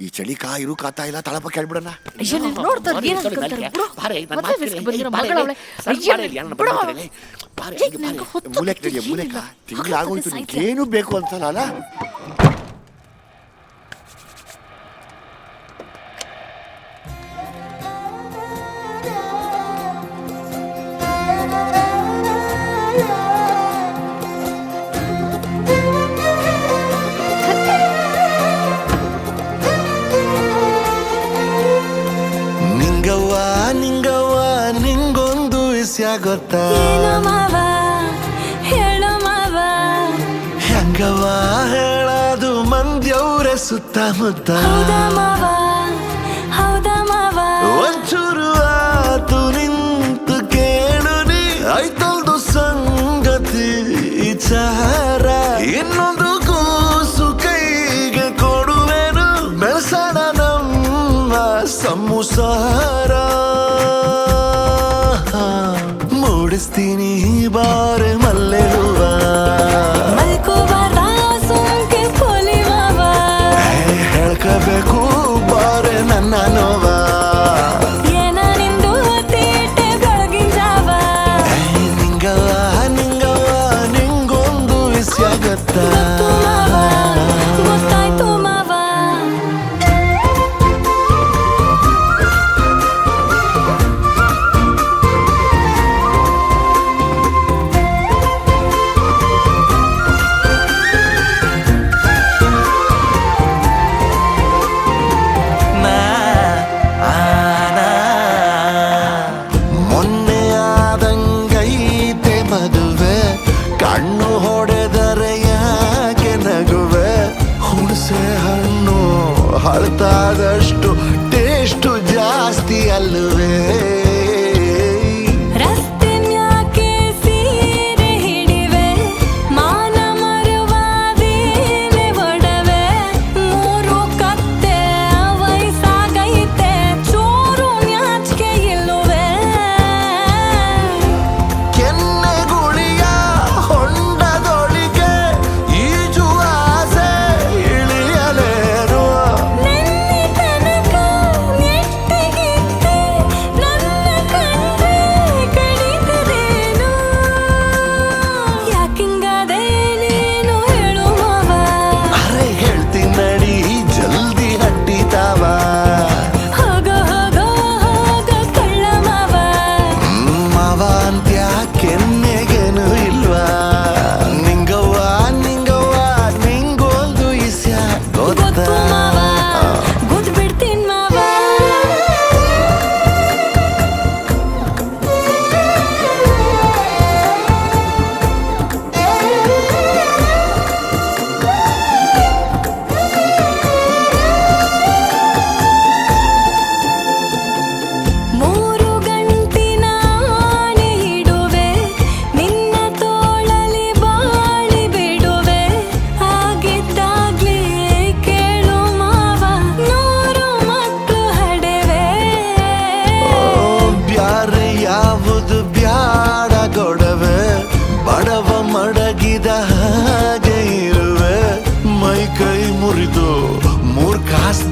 ಈ ಚಳಿ ಕಾಯಿರು ಕಾತಾ ಇಲ್ಲ ತಳಪ ಕೇಳ್ಬಿಡಣ. ಮೂಲೆಕ ತಿಂಗಳಾಗೋಯ್ತು, ನಿಂಗೇನು ಬೇಕು ಅಂತಲ್ಲ. ಗೊತ್ತಾ ಹೆಂಗವ ಹೇಳದು ಮಂದ್ಯವ್ರೆ ಸುತ್ತಮುತ್ತ ಒಂಚೂರು ಆತು ನಿಂತು ಕೇಳು ನೀ ಆಯ್ತಲ್ದು ಸಂಗತಿ ವಿಚಾರ. ಇನ್ನೊಂದು ಕೂಸು ಕೈಗೆ ಕೊಡುವೆನು ಬೆಳ್ಸಣ ನಮ್ಮ ಸಂಸಾರ. ಮೂಡಿಸ್ತೀನಿ ಬಾರೆ ಮಲ್ಲೆ ಹೂವ ಹೇಳ್ಕಬೇಕು ಬಾರೆ ನನ್ನ ನೋವ. ನಿಂಗವ ನಿಂಗೊಂದು ವಿಷಯ ಗೊತ್ತಾ? ಹಳತಾದಷ್ಟು ಟೇಸ್ಟು ಜಾಸ್ತಿ ಅಲ್ಲವೇ?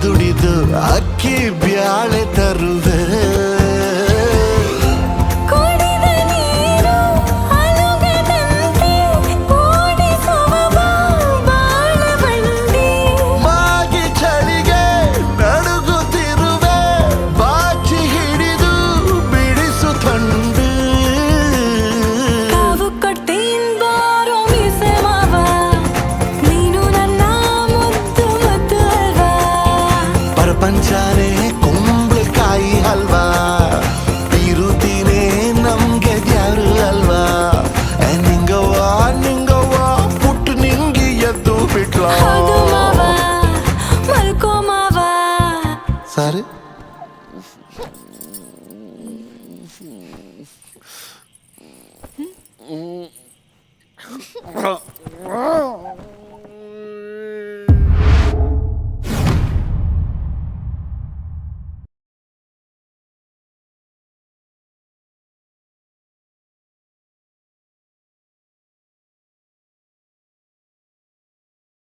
ದುಡಿದು ಅಕ್ಕಿ ಬ್ಯಾಳೆ ತರುವೆ. ಮಾಗಿ ಚಳಿಗೆ ನಡುಗುತ್ತಿರುವೆ, ಬಾಚಿ ಹಿಡಿದು ಬಿಡಿಸು ತಂಡು. ಪ್ರಪಂಚ